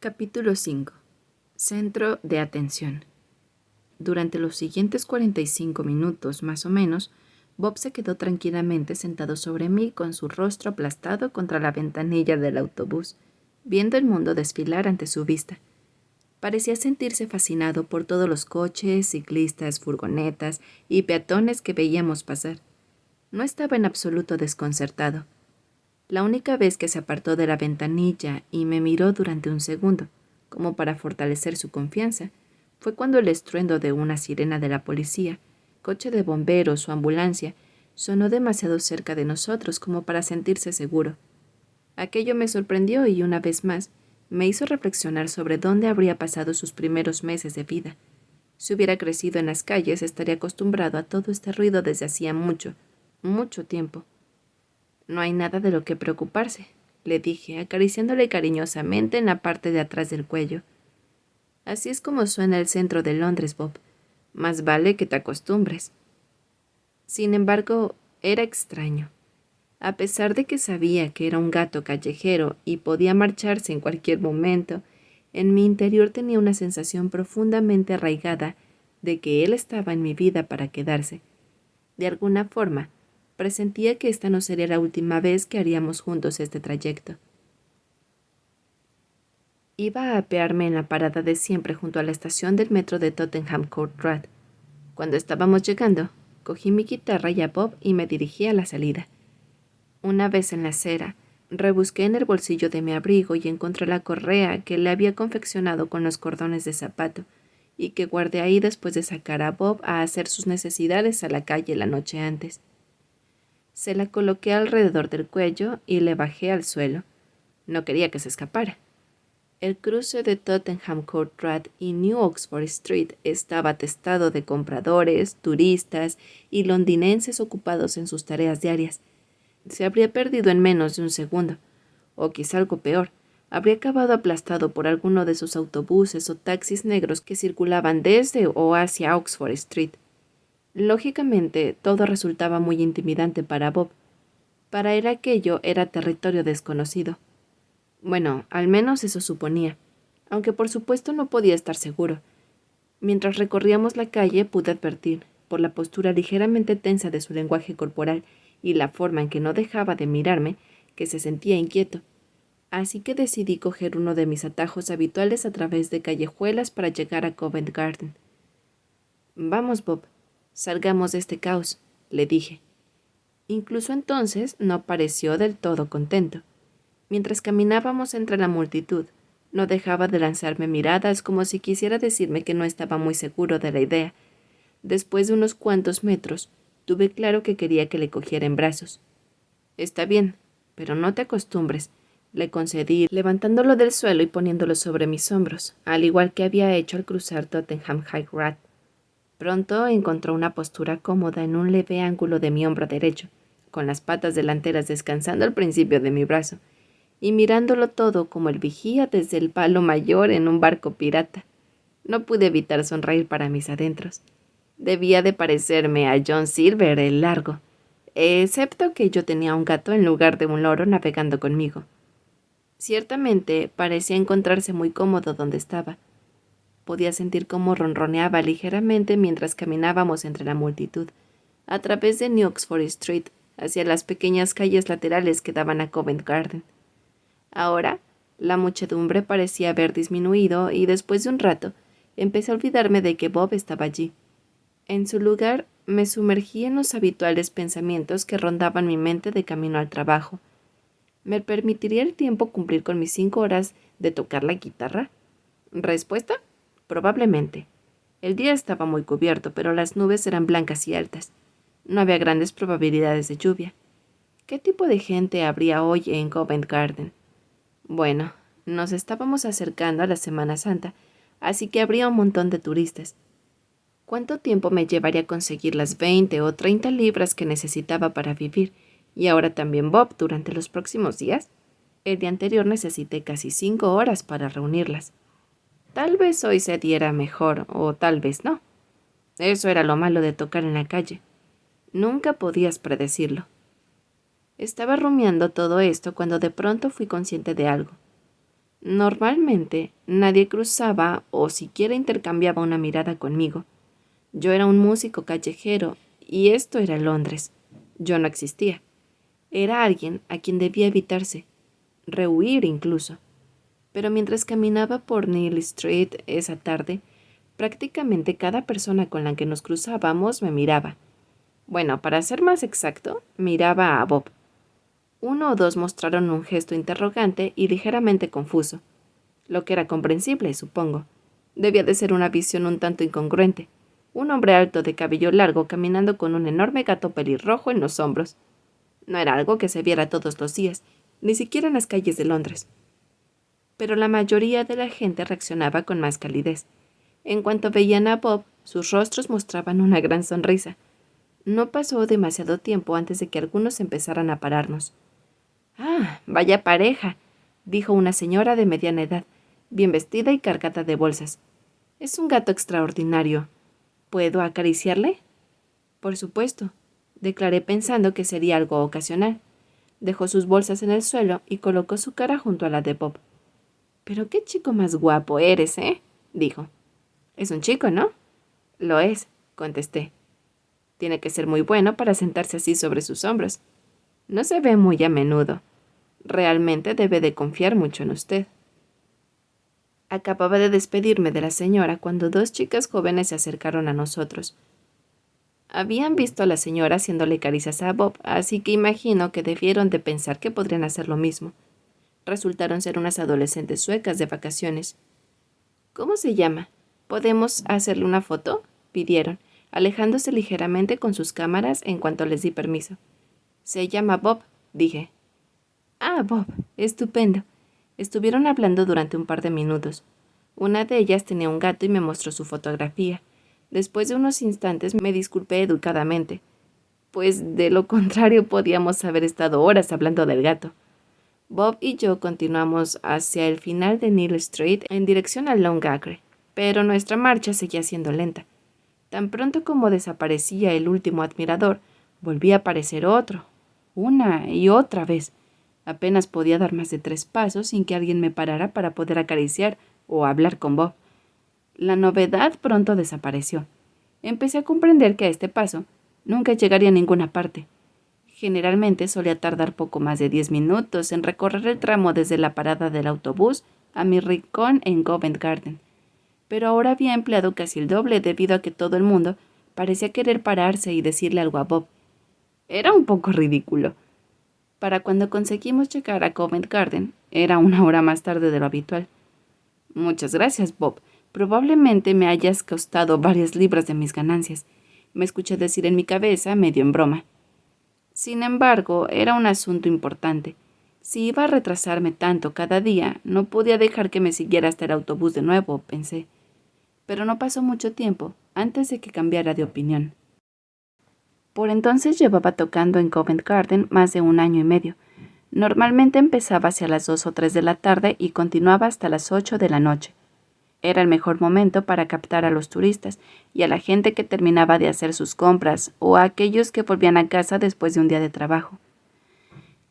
Capítulo 5. Centro de atención. Durante los siguientes 45 minutos, más o menos, Bob se quedó tranquilamente sentado sobre mí con su rostro aplastado contra la ventanilla del autobús, viendo el mundo desfilar ante su vista. Parecía sentirse fascinado por todos los coches, ciclistas, furgonetas y peatones que veíamos pasar. No estaba en absoluto desconcertado. La única vez que se apartó de la ventanilla y me miró durante un segundo, como para fortalecer su confianza, fue cuando el estruendo de una sirena de la policía, coche de bomberos o ambulancia sonó demasiado cerca de nosotros como para sentirse seguro. Aquello me sorprendió y, una vez más, me hizo reflexionar sobre dónde habría pasado sus primeros meses de vida. Si hubiera crecido en las calles, estaría acostumbrado a todo este ruido desde hacía mucho, mucho tiempo. No hay nada de lo que preocuparse, le dije, acariciándole cariñosamente en la parte de atrás del cuello. Así es como suena el centro de Londres, Bob. Más vale que te acostumbres. Sin embargo, era extraño. A pesar de que sabía que era un gato callejero y podía marcharse en cualquier momento, en mi interior tenía una sensación profundamente arraigada de que él estaba en mi vida para quedarse. De alguna forma, presentía que esta no sería la última vez que haríamos juntos este trayecto. Iba a apearme en la parada de siempre junto a la estación del metro de Tottenham Court Road. Cuando estábamos llegando, cogí mi guitarra y a Bob y me dirigí a la salida. Una vez en la acera, rebusqué en el bolsillo de mi abrigo y encontré la correa que le había confeccionado con los cordones de zapato y que guardé ahí después de sacar a Bob a hacer sus necesidades a la calle la noche antes. Se la coloqué alrededor del cuello y le bajé al suelo. No quería que se escapara. El cruce de Tottenham Court Road y New Oxford Street estaba atestado de compradores, turistas y londinenses ocupados en sus tareas diarias. Se habría perdido en menos de un segundo, o quizá algo peor, habría acabado aplastado por alguno de esos autobuses o taxis negros que circulaban desde o hacia Oxford Street. Lógicamente, todo resultaba muy intimidante para Bob. Para él aquello era territorio desconocido. Bueno, al menos eso suponía, aunque por supuesto no podía estar seguro. Mientras recorríamos la calle pude advertir, por la postura ligeramente tensa de su lenguaje corporal y la forma en que no dejaba de mirarme, que se sentía inquieto. Así que decidí coger uno de mis atajos habituales a través de callejuelas para llegar a Covent Garden. Vamos, Bob, salgamos de este caos, le dije. Incluso entonces no pareció del todo contento. Mientras caminábamos entre la multitud, no dejaba de lanzarme miradas como si quisiera decirme que no estaba muy seguro de la idea. Después de unos cuantos metros, tuve claro que quería que le cogiera en brazos. Está bien, pero no te acostumbres, le concedí, levantándolo del suelo y poniéndolo sobre mis hombros, al igual que había hecho al cruzar Tottenham High Road. Pronto encontró una postura cómoda en un leve ángulo de mi hombro derecho, con las patas delanteras descansando al principio de mi brazo, y mirándolo todo como el vigía desde el palo mayor en un barco pirata. No pude evitar sonreír para mis adentros. Debía de parecerme a John Silver el Largo, excepto que yo tenía un gato en lugar de un loro navegando conmigo. Ciertamente parecía encontrarse muy cómodo donde estaba. Podía sentir cómo ronroneaba ligeramente mientras caminábamos entre la multitud, a través de New Oxford Street, hacia las pequeñas calles laterales que daban a Covent Garden. Ahora, la muchedumbre parecía haber disminuido y después de un rato empecé a olvidarme de que Bob estaba allí. En su lugar, me sumergí en los habituales pensamientos que rondaban mi mente de camino al trabajo. ¿Me permitiría el tiempo cumplir con mis 5 horas de tocar la guitarra? ¿Respuesta? Probablemente. El día estaba muy cubierto, pero las nubes eran blancas y altas. No había grandes probabilidades de lluvia. ¿Qué tipo de gente habría hoy en Covent Garden? Bueno, nos estábamos acercando a la Semana Santa, así que habría un montón de turistas. ¿Cuánto tiempo me llevaría a conseguir las 20 o 30 libras que necesitaba para vivir? Y ahora también Bob durante los próximos días. El día anterior necesité casi 5 horas para reunirlas. Tal vez hoy se diera mejor, o tal vez no. Eso era lo malo de tocar en la calle. Nunca podías predecirlo. Estaba rumiando todo esto cuando de pronto fui consciente de algo. Normalmente nadie cruzaba o siquiera intercambiaba una mirada conmigo. Yo era un músico callejero y esto era Londres. Yo no existía. Era alguien a quien debía evitarse, rehuir incluso. Pero mientras caminaba por Neal Street esa tarde, prácticamente cada persona con la que nos cruzábamos me miraba. Bueno, para ser más exacto, miraba a Bob. Uno o dos mostraron un gesto interrogante y ligeramente confuso, lo que era comprensible, supongo. Debía de ser una visión un tanto incongruente. Un hombre alto de cabello largo caminando con un enorme gato pelirrojo en los hombros. No era algo que se viera todos los días, ni siquiera en las calles de Londres. Pero la mayoría de la gente reaccionaba con más calidez. En cuanto veían a Bob, sus rostros mostraban una gran sonrisa. No pasó demasiado tiempo antes de que algunos empezaran a pararnos. «Ah, vaya pareja», dijo una señora de mediana edad, bien vestida y cargada de bolsas. «Es un gato extraordinario. ¿Puedo acariciarle?» «Por supuesto», declaré pensando que sería algo ocasional. Dejó sus bolsas en el suelo y colocó su cara junto a la de Bob. «Pero qué chico más guapo eres, ¿eh?», dijo. «Es un chico, ¿no?» «Lo es», contesté. «Tiene que ser muy bueno para sentarse así sobre sus hombros. No se ve muy a menudo. Realmente debe de confiar mucho en usted». Acababa de despedirme de la señora cuando dos chicas jóvenes se acercaron a nosotros. Habían visto a la señora haciéndole caricias a Bob, así que imagino que debieron de pensar que podrían hacer lo mismo. Resultaron ser unas adolescentes suecas de vacaciones. «¿Cómo se llama? ¿Podemos hacerle una foto?», pidieron, alejándose ligeramente con sus cámaras en cuanto les di permiso. «Se llama Bob», dije. «Ah, Bob, estupendo». Estuvieron hablando durante un par de minutos. Una de ellas tenía un gato y me mostró su fotografía. Después de unos instantes me disculpé educadamente, pues de lo contrario podíamos haber estado horas hablando del gato. Bob y yo continuamos hacia el final de Neal Street en dirección a Long Acre, pero nuestra marcha seguía siendo lenta. Tan pronto como desaparecía el último admirador, volvía a aparecer otro, una y otra vez. Apenas podía dar más de 3 pasos sin que alguien me parara para poder acariciar o hablar con Bob. La novedad pronto desapareció. Empecé a comprender que a este paso nunca llegaría a ninguna parte. Generalmente solía tardar poco más de 10 minutos en recorrer el tramo desde la parada del autobús a mi rincón en Covent Garden. Pero ahora había empleado casi el doble debido a que todo el mundo parecía querer pararse y decirle algo a Bob. Era un poco ridículo. Para cuando conseguimos llegar a Covent Garden, era 1 hora más tarde de lo habitual. «Muchas gracias, Bob. Probablemente me hayas costado varias libras de mis ganancias», me escuché decir en mi cabeza, medio en broma. Sin embargo, era un asunto importante. Si iba a retrasarme tanto cada día, no podía dejar que me siguiera hasta el autobús de nuevo, pensé. Pero no pasó mucho tiempo antes de que cambiara de opinión. Por entonces llevaba tocando en Covent Garden más de 1 año y medio. Normalmente empezaba hacia las 2 o 3 de la tarde y continuaba hasta las 8 de la noche. Era el mejor momento para captar a los turistas y a la gente que terminaba de hacer sus compras o a aquellos que volvían a casa después de un día de trabajo.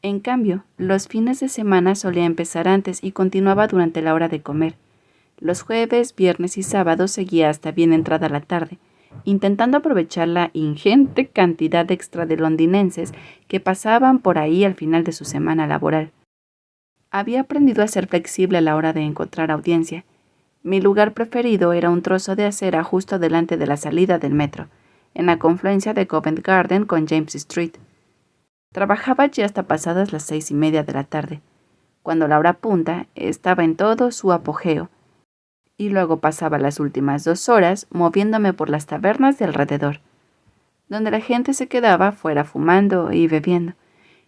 En cambio, los fines de semana solía empezar antes y continuaba durante la hora de comer. Los jueves, viernes y sábados seguía hasta bien entrada la tarde, intentando aprovechar la ingente cantidad extra de londinenses que pasaban por ahí al final de su semana laboral. Había aprendido a ser flexible a la hora de encontrar audiencia. Mi lugar preferido era un trozo de acera justo delante de la salida del metro, en la confluencia de Covent Garden con James Street. Trabajaba allí hasta pasadas las 6:30 de la tarde, cuando la hora punta estaba en todo su apogeo, y luego pasaba las últimas 2 horas moviéndome por las tabernas de alrededor, donde la gente se quedaba fuera fumando y bebiendo.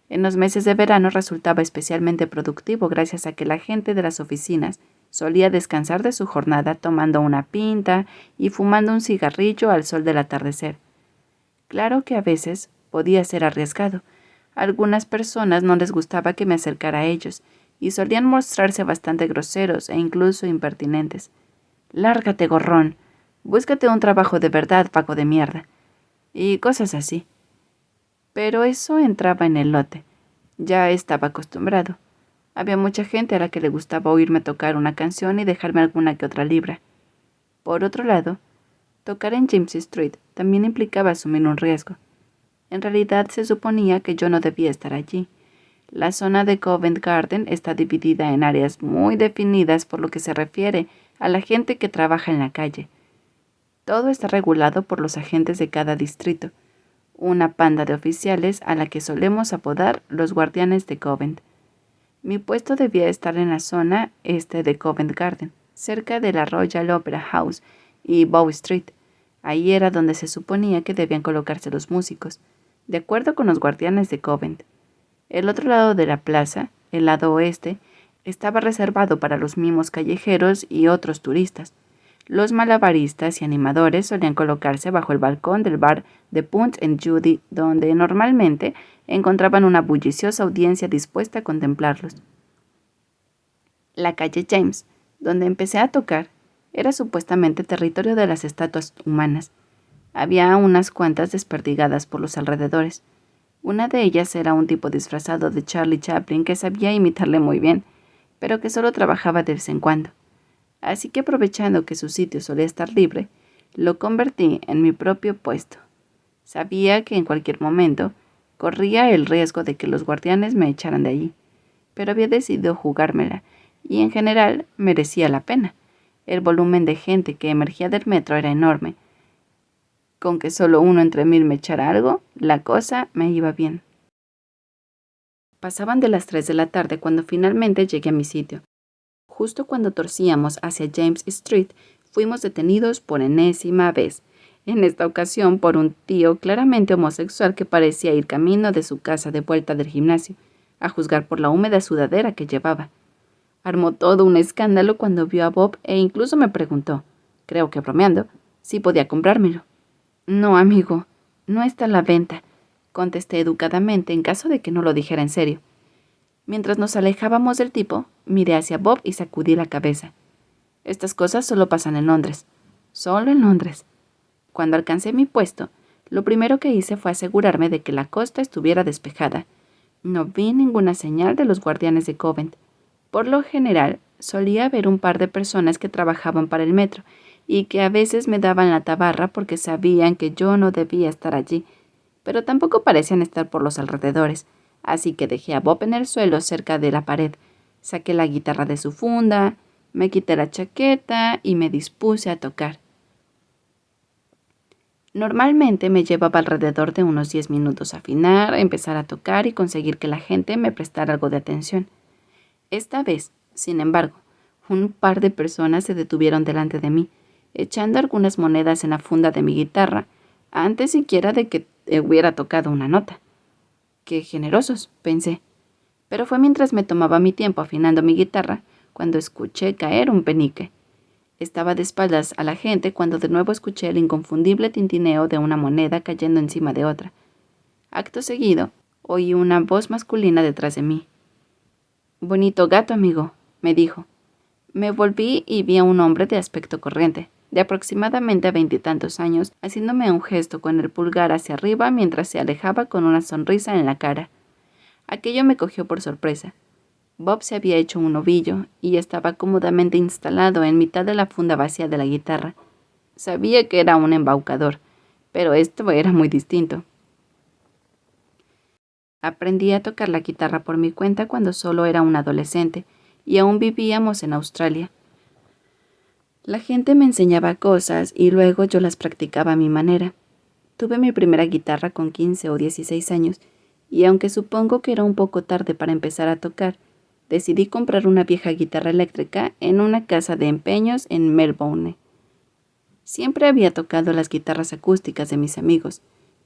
En los meses de verano resultaba especialmente productivo gracias a que la gente de las oficinas solía descansar de su jornada tomando una pinta y fumando un cigarrillo al sol del atardecer. Claro que a veces podía ser arriesgado. A algunas personas no les gustaba que me acercara a ellos y solían mostrarse bastante groseros e incluso impertinentes. «Lárgate, gorrón. Búscate un trabajo de verdad, vago de mierda». Y cosas así. Pero eso entraba en el lote. Ya estaba acostumbrado. Había mucha gente a la que le gustaba oírme tocar una canción y dejarme alguna que otra libra. Por otro lado, tocar en James Street también implicaba asumir un riesgo. En realidad se suponía que yo no debía estar allí. La zona de Covent Garden está dividida en áreas muy definidas por lo que se refiere a la gente que trabaja en la calle. Todo está regulado por los agentes de cada distrito, una panda de oficiales a la que solemos apodar los guardianes de Covent. Mi puesto debía estar en la zona este de Covent Garden, cerca de la Royal Opera House y Bow Street. Ahí era donde se suponía que debían colocarse los músicos, de acuerdo con los guardianes de Covent. El otro lado de la plaza, el lado oeste, estaba reservado para los mimos callejeros y otros turistas. Los malabaristas y animadores solían colocarse bajo el balcón del bar de Punch and Judy, donde normalmente encontraban una bulliciosa audiencia dispuesta a contemplarlos. La calle James, donde empecé a tocar, era supuestamente territorio de las estatuas humanas. Había unas cuantas desperdigadas por los alrededores. Una de ellas era un tipo disfrazado de Charlie Chaplin que sabía imitarle muy bien, pero que solo trabajaba de vez en cuando. Así que aprovechando que su sitio solía estar libre, lo convertí en mi propio puesto. Sabía que en cualquier momento corría el riesgo de que los guardianes me echaran de allí, pero había decidido jugármela, y en general merecía la pena. El volumen de gente que emergía del metro era enorme. Con que solo uno entre 1000 me echara algo, la cosa me iba bien. Pasaban de las 3 de la tarde cuando finalmente llegué a mi sitio. Justo cuando torcíamos hacia James Street, fuimos detenidos por enésima vez, en esta ocasión por un tío claramente homosexual que parecía ir camino de su casa de vuelta del gimnasio, a juzgar por la húmeda sudadera que llevaba. Armó todo un escándalo cuando vio a Bob e incluso me preguntó, creo que bromeando, si podía comprármelo. No, amigo, no está a la venta, contesté educadamente en caso de que no lo dijera en serio. Mientras nos alejábamos del tipo, miré hacia Bob y sacudí la cabeza. Estas cosas solo pasan en Londres. Solo en Londres. Cuando alcancé mi puesto, lo primero que hice fue asegurarme de que la costa estuviera despejada. No vi ninguna señal de los guardianes de Covent. Por lo general, solía haber un par de personas que trabajaban para el metro y que a veces me daban la tabarra porque sabían que yo no debía estar allí, pero tampoco parecían estar por los alrededores. Así que dejé a Bob en el suelo cerca de la pared. Saqué la guitarra de su funda, me quité la chaqueta y me dispuse a tocar. Normalmente me llevaba alrededor de unos 10 minutos afinar, empezar a tocar y conseguir que la gente me prestara algo de atención. Esta vez, sin embargo, un par de personas se detuvieron delante de mí, echando algunas monedas en la funda de mi guitarra, antes siquiera de que hubiera tocado una nota. ¡Qué generosos!, pensé. Pero fue mientras me tomaba mi tiempo afinando mi guitarra cuando escuché caer un penique. Estaba de espaldas a la gente cuando de nuevo escuché el inconfundible tintineo de una moneda cayendo encima de otra. Acto seguido, oí una voz masculina detrás de mí. «Bonito gato, amigo», me dijo. Me volví y vi a un hombre de aspecto corriente, de aproximadamente 20 y tantos años, haciéndome un gesto con el pulgar hacia arriba mientras se alejaba con una sonrisa en la cara. Aquello me cogió por sorpresa. Bob se había hecho un ovillo y estaba cómodamente instalado en mitad de la funda vacía de la guitarra. Sabía que era un embaucador, pero esto era muy distinto. Aprendí a tocar la guitarra por mi cuenta cuando solo era un adolescente y aún vivíamos en Australia. La gente me enseñaba cosas y luego yo las practicaba a mi manera. Tuve mi primera guitarra con 15 o 16 años y aunque supongo que era un poco tarde para empezar a tocar, decidí comprar una vieja guitarra eléctrica en una casa de empeños en Melbourne. Siempre había tocado las guitarras acústicas de mis amigos,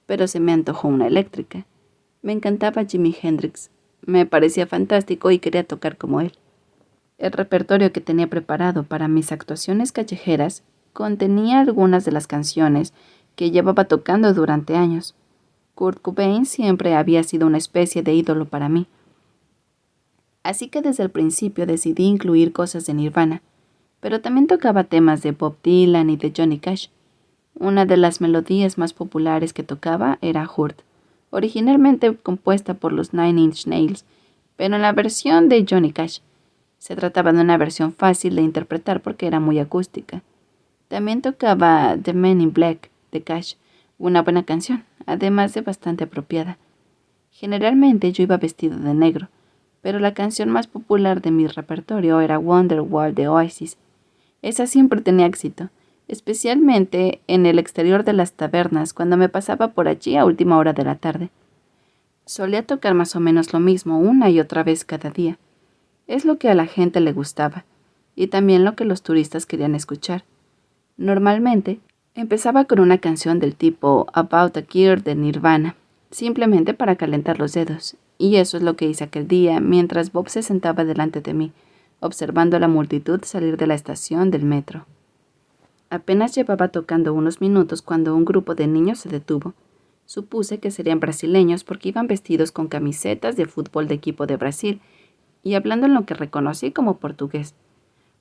pero se me antojó una eléctrica. Me encantaba Jimi Hendrix. Me parecía fantástico y quería tocar como él. El repertorio que tenía preparado para mis actuaciones callejeras contenía algunas de las canciones que llevaba tocando durante años. Kurt Cobain siempre había sido una especie de ídolo para mí. Así que desde el principio decidí incluir cosas de Nirvana, pero también tocaba temas de Bob Dylan y de Johnny Cash. Una de las melodías más populares que tocaba era Hurt, originalmente compuesta por los Nine Inch Nails, pero en la versión de Johnny Cash. Se trataba de una versión fácil de interpretar porque era muy acústica. También tocaba The Man in Black de Cash, una buena canción, además de bastante apropiada. Generalmente yo iba vestido de negro, pero la canción más popular de mi repertorio era Wonderwall de Oasis. Esa siempre tenía éxito, especialmente en el exterior de las tabernas cuando me pasaba por allí a última hora de la tarde. Solía tocar más o menos lo mismo una y otra vez cada día. Es lo que a la gente le gustaba, y también lo que los turistas querían escuchar. Normalmente, empezaba con una canción del tipo About a Girl de Nirvana, simplemente para calentar los dedos, y eso es lo que hice aquel día mientras Bob se sentaba delante de mí, observando a la multitud salir de la estación del metro. Apenas llevaba tocando unos minutos cuando un grupo de niños se detuvo. Supuse que serían brasileños porque iban vestidos con camisetas de fútbol de equipo de Brasil y hablando en lo que reconocí como portugués.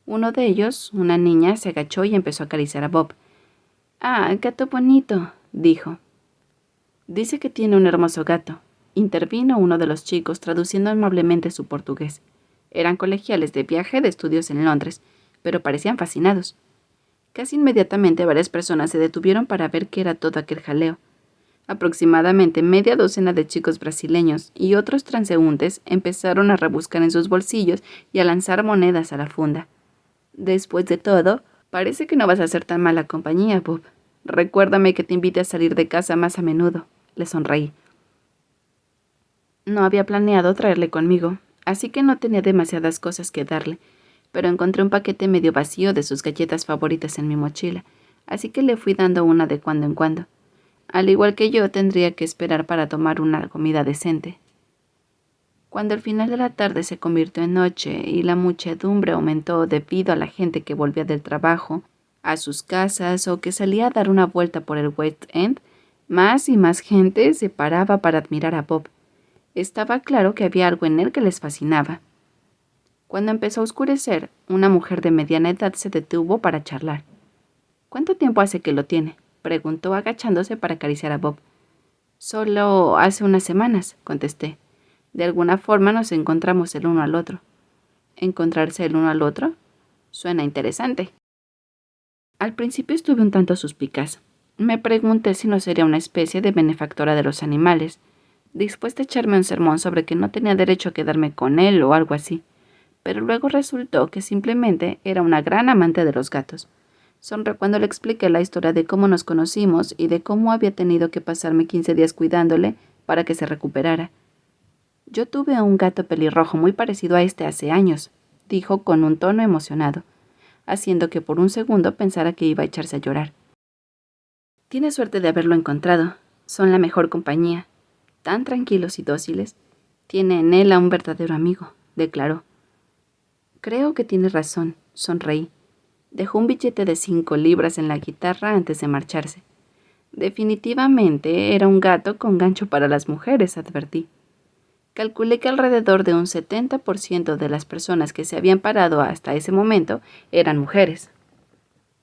Uno de ellos, una niña, se agachó y empezó a acariciar a Bob. «Ah, gato bonito», dijo. «Dice que tiene un hermoso gato», intervino uno de los chicos traduciendo amablemente su portugués. Eran colegiales de viaje de estudios en Londres, pero parecían fascinados. Casi inmediatamente varias personas se detuvieron para ver qué era todo aquel jaleo. Aproximadamente media docena de chicos brasileños y otros transeúntes empezaron a rebuscar en sus bolsillos y a lanzar monedas a la funda. «Después de todo, parece que no vas a ser tan mala compañía, Bob. Recuérdame que te invite a salir de casa más a menudo», le sonreí. No había planeado traerle conmigo, así que no tenía demasiadas cosas que darle, pero encontré un paquete medio vacío de sus galletas favoritas en mi mochila, así que le fui dando una de cuando en cuando. Al igual que yo, tendría que esperar para tomar una comida decente. Cuando el final de la tarde se convirtió en noche y la muchedumbre aumentó debido a la gente que volvía del trabajo, a sus casas o que salía a dar una vuelta por el West End, más y más gente se paraba para admirar a Bob. Estaba claro que había algo en él que les fascinaba. Cuando empezó a oscurecer, una mujer de mediana edad se detuvo para charlar. «¿Cuánto tiempo hace que lo tiene?», preguntó agachándose para acariciar a Bob. «Solo hace unas semanas», contesté. «De alguna forma nos encontramos el uno al otro». «¿Encontrarse el uno al otro?» Suena interesante. Al principio estuve un tanto suspicaz. Me pregunté si no sería una especie de benefactora de los animales, dispuesta a echarme un sermón sobre que no tenía derecho a quedarme con él o algo así. Pero luego resultó que simplemente era una gran amante de los gatos. Sonrió cuando le expliqué la historia de cómo nos conocimos y de cómo había tenido que pasarme 15 días cuidándole para que se recuperara. «Yo tuve un gato pelirrojo muy parecido a este hace años», dijo con un tono emocionado, haciendo que por un segundo pensara que iba a echarse a llorar. «Tiene suerte de haberlo encontrado. Son la mejor compañía. Tan tranquilos y dóciles. Tiene en él a un verdadero amigo», declaró. «Creo que tiene razón», sonreí. Dejó un billete de 5 libras en la guitarra antes de marcharse. «Definitivamente era un gato con gancho para las mujeres», advertí. Calculé que alrededor de un 70% de las personas que se habían parado hasta ese momento eran mujeres.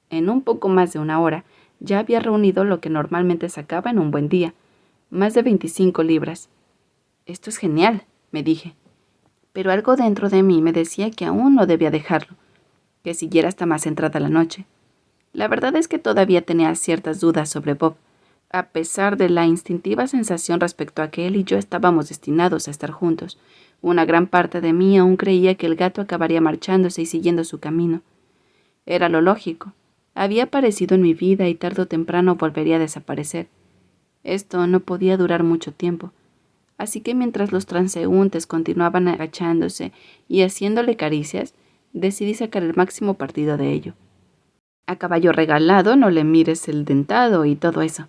En un poco más de una hora ya había reunido lo que normalmente sacaba en un buen día, más de 25 libras. «Esto es genial», me dije. Pero algo dentro de mí me decía que aún no debía dejarlo, que siguiera hasta más entrada la noche. La verdad es que todavía tenía ciertas dudas sobre Bob, a pesar de la instintiva sensación respecto a que él y yo estábamos destinados a estar juntos. Una gran parte de mí aún creía que el gato acabaría marchándose y siguiendo su camino. Era lo lógico. Había aparecido en mi vida y tarde o temprano volvería a desaparecer. Esto no podía durar mucho tiempo. Así que mientras los transeúntes continuaban agachándose y haciéndole caricias, decidí sacar el máximo partido de ello. «A caballo regalado no le mires el dentado y todo eso.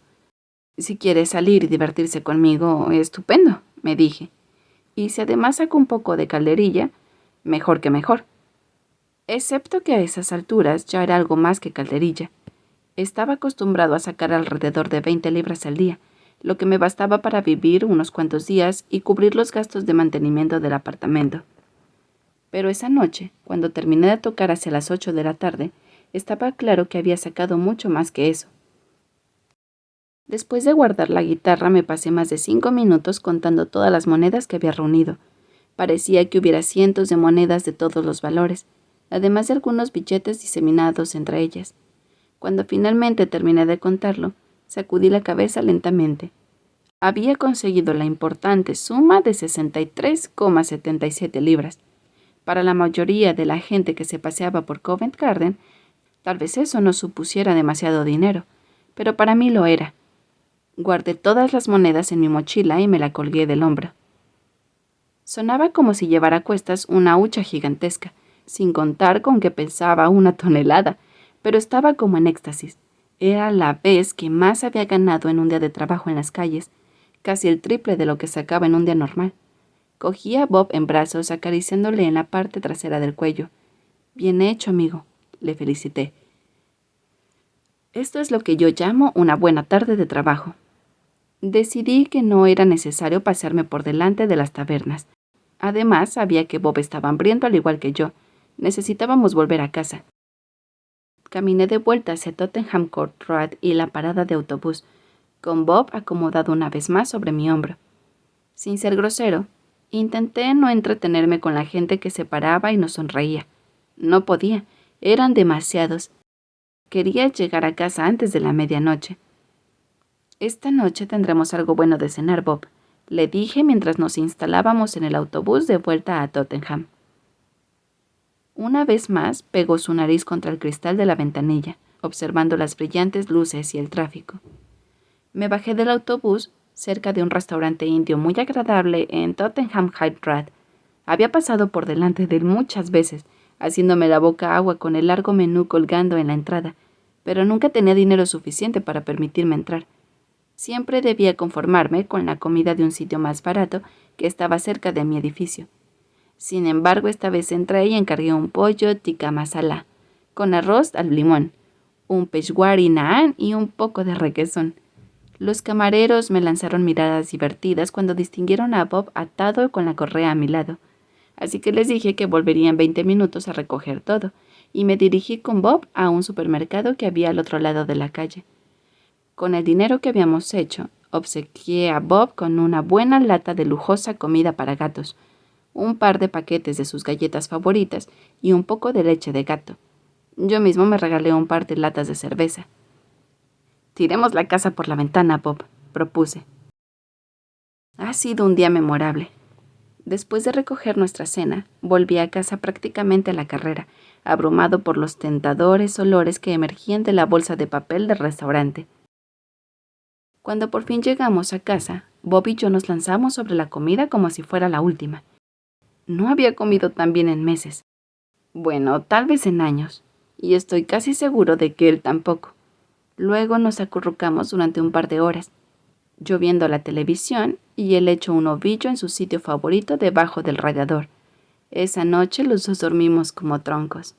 Si quiere salir y divertirse conmigo, estupendo», me dije. «Y si además saco un poco de calderilla, mejor que mejor». Excepto que a esas alturas ya era algo más que calderilla. Estaba acostumbrado a sacar alrededor de 20 libras al día, lo que me bastaba para vivir unos cuantos días y cubrir los gastos de mantenimiento del apartamento. Pero esa noche, cuando terminé de tocar hacia las 8 de la tarde, estaba claro que había sacado mucho más que eso. Después de guardar la guitarra, me pasé más de 5 minutos contando todas las monedas que había reunido. Parecía que hubiera cientos de monedas de todos los valores, además de algunos billetes diseminados entre ellas. Cuando finalmente terminé de contarlo, sacudí la cabeza lentamente. Había conseguido la importante suma de 63,77 libras. Para la mayoría de la gente que se paseaba por Covent Garden, tal vez eso no supusiera demasiado dinero, pero para mí lo era. Guardé todas las monedas en mi mochila y me la colgué del hombro. Sonaba como si llevara a cuestas una hucha gigantesca, sin contar con que pesaba 1 tonelada, pero estaba como en éxtasis. Era la vez que más había ganado en un día de trabajo en las calles, casi el triple de lo que sacaba en un día normal. Cogí a Bob en brazos, acariciándole en la parte trasera del cuello. «Bien hecho, amigo», le felicité. Esto es lo que yo llamo una buena tarde de trabajo. Decidí que no era necesario pasearme por delante de las tabernas. Además, sabía que Bob estaba hambriento al igual que yo. Necesitábamos volver a casa. Caminé de vuelta hacia Tottenham Court Road y la parada de autobús, con Bob acomodado una vez más sobre mi hombro. Sin ser grosero, intenté no entretenerme con la gente que se paraba y nos sonreía. No podía, eran demasiados. Quería llegar a casa antes de la medianoche. «Esta noche tendremos algo bueno de cenar, Bob», le dije mientras nos instalábamos en el autobús de vuelta a Tottenham. Una vez más pegó su nariz contra el cristal de la ventanilla, observando las brillantes luces y el tráfico. Me bajé del autobús cerca de un restaurante indio muy agradable en Tottenham High Road. Había pasado por delante de él muchas veces, haciéndome la boca agua con el largo menú colgando en la entrada, pero nunca tenía dinero suficiente para permitirme entrar. Siempre debía conformarme con la comida de un sitio más barato que estaba cerca de mi edificio. Sin embargo, esta vez entré y encargué un pollo tikka masala, con arroz al limón, un peshwari naan y un poco de requesón. Los camareros me lanzaron miradas divertidas cuando distinguieron a Bob atado con la correa a mi lado, así que les dije que volvería en 20 minutos a recoger todo, y me dirigí con Bob a un supermercado que había al otro lado de la calle. Con el dinero que habíamos hecho, obsequié a Bob con una buena lata de lujosa comida para gatos, un par de paquetes de sus galletas favoritas y un poco de leche de gato. Yo mismo me regalé un par de latas de cerveza. «Tiremos la casa por la ventana, Bob», propuse. Ha sido un día memorable. Después de recoger nuestra cena, volví a casa prácticamente a la carrera, abrumado por los tentadores olores que emergían de la bolsa de papel del restaurante. Cuando por fin llegamos a casa, Bob y yo nos lanzamos sobre la comida como si fuera la última. No había comido tan bien en meses. Bueno, tal vez en años, y estoy casi seguro de que él tampoco. Luego nos acurrucamos durante un par de horas, yo viendo la televisión y él hecho un ovillo en su sitio favorito debajo del radiador. Esa noche los dos dormimos como troncos.